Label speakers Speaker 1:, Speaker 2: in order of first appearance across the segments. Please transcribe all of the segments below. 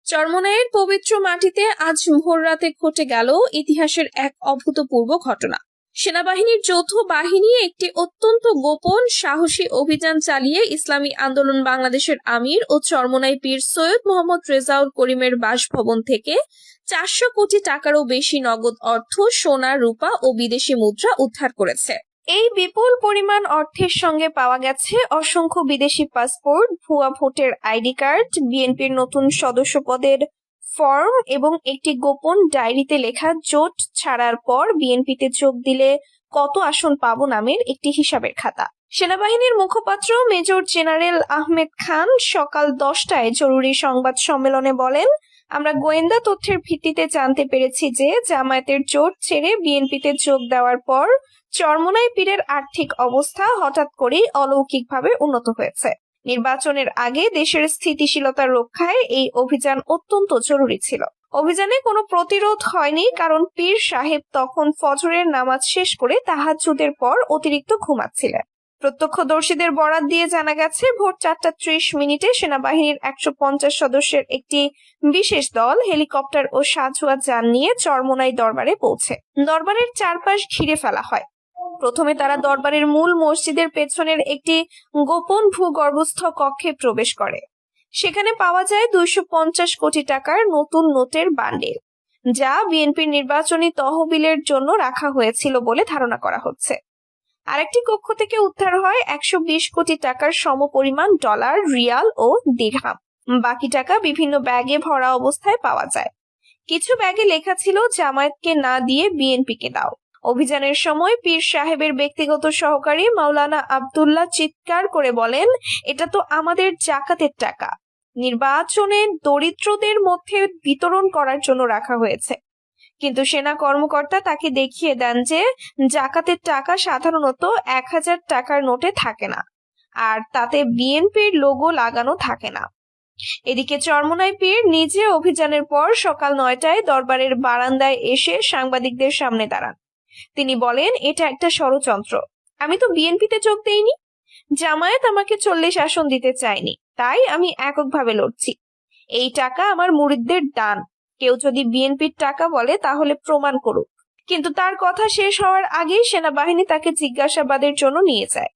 Speaker 1: চরমোনাইয়ের পবিত্র মাটিতে আজ ভোররাতে ঘটে গেল ইতিহাসের এক অভূতপূর্ব ঘটনা। সেনাবাহিনীর যৌথ বাহিনী একটি অত্যন্ত গোপন সাহসী অভিযান চালিয়ে ইসলামী আন্দোলন বাংলাদেশের আমির ও চরমোনাই পীর সৈয়দ মোহাম্মদ রেজাউল করিমের বাসভবন থেকে 400 কোটি টাকারও বেশি নগদ অর্থ, সোনা, রূপা ও বিদেশি মুদ্রা উদ্ধার করেছে। এই বিপুল পরিমাণ অর্থের সঙ্গে পাওয়া গেছে অসংখ্য বিদেশি পাসপোর্ট, ভুয়া ভোটের আইডি কার্ড, বিএনপির নতুন সদস্য পদের ফর্ম এবং একটি গোপন ডায়েরিতে লেখা জোট ছাড়ার পর বিএনপিতে যোগ দিলে কত আসন পাবো নামের একটি হিসাবের খাতা। সেনাবাহিনীর মুখপাত্র মেজর জেনারেল আহমেদ খান সকাল 10টায় জরুরি সংবাদ সম্মেলনে বলেন, আমরা গোয়েন্দা তথ্যের ভিত্তিতে জানতে পেরেছি যে জামায়াতের জোট ছেড়ে বিএনপিতে যোগ দেওয়ার পর চরমোনাই পীরের আর্থিক অবস্থা হঠাৎ করেই অলৌকিকভাবে উন্নত হয়েছে। নির্বাচনের আগে দেশের স্থিতিশীলতা রক্ষায় এই অভিযান অত্যন্ত জরুরি ছিল। অভিযানে কোনো প্রতিরোধ হয়নি, কারণ পীর সাহেব তখন ফজরের নামাজ শেষ করে তাহাজ্জুদের পর অতিরিক্ত ঘুমাচ্ছিলেন। প্রত্যক্ষদর্শীদের বরাত দিয়ে জানা গেছে, ভোর 4টা 30 সেনাবাহিনীর 150 সদস্যের একটি বিশেষ দল হেলিকপ্টার ও সাঁজোয়া যান নিয়ে চরমোনাই দরবারে পৌঁছে দরবারের চারপাশ ঘিরে ফেলা হয়। প্রথমে তারা দরবারের মূল মসজিদের পেছনের একটি গোপন ভূগর্ভস্থ কক্ষে প্রবেশ করে। সেখানে পাওয়া যায় 250 কোটি টাকার নতুন নোটের বান্ডিল, যা বিএনপির নির্বাচনী তহবিলের জন্য রাখা হয়েছিল বলে ধারণা করা হচ্ছে। আরেকটি কক্ষ থেকে উদ্ধার হয় 120 কোটি টাকার সমপরিমাণ ডলার, রিয়াল ও দিরহাম। বাকি টাকা বিভিন্ন ব্যাগে ভরা অবস্থায় পাওয়া যায়। কিছু ব্যাগে লেখা ছিল, জামায়াতকে না দিয়ে বিএনপিকে দাও। অভিযানের সময় পীর সাহেবের ব্যক্তিগত সহকারী মাওলানা আব্দুল্লাহ চিৎকার করে বলেন, এটা তো আমাদের জাকাতের টাকা, নির্বাচনে দরিদ্রদের মধ্যে বিতরণ করার জন্য রাখা হয়েছে। কিন্তু সেনা কর্মকর্তা তাকে দেখিয়ে দেন যে জাকাতের টাকা সাধারণত 1000 টাকার নোটে থাকে না, আর তাতে বিএনপির লোগো লাগানো থাকে না। এদিকে চরমোনাই পীর নিজে অভিযানের পর সকাল 9টায় দরবারের বারান্দায় এসে সাংবাদিকদের সামনে দাঁড়ান। তিনি বলেন, এটা একটা ষড়যন্ত্র। আমি তো বিএনপিতে যোগ দেইনি, জামায়াত আমাকে 40 আসন দিতে চায়নি, তাই আমি এককভাবে লড়ছি। এই টাকা আমার মুরিদদের দান। কেউ যদি বিএনপির টাকা বলে তাহলে প্রমাণ করুক। কিন্তু তার কথা শেষ হওয়ার আগেই সেনাবাহিনী তাকে জিজ্ঞাসাবাদের জন্য নিয়ে যায়।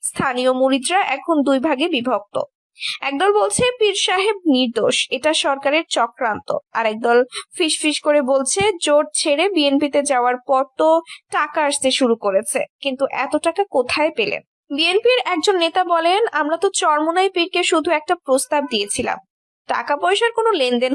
Speaker 1: স্থানীয় মুরিদরা এখন 2 ভাগে বিভক্ত। একদল বলছে পীর সাহেব নির্দোষ, এটা সরকারের চক্রান্ত। আর একদল ফিসফিস করে বলছে, জোট ছেড়ে বিএনপিতে যাওয়ার পর তো টাকা আসতে শুরু করেছে, কিন্তু এত টাকা কোথায় পেলেন? বিএনপির একজন নেতা বলেন, আমরা তো চরমোনাই পীরকে শুধু একটা প্রস্তাব দিয়েছিলাম, টাকা পয়সার কোনো লেনদেন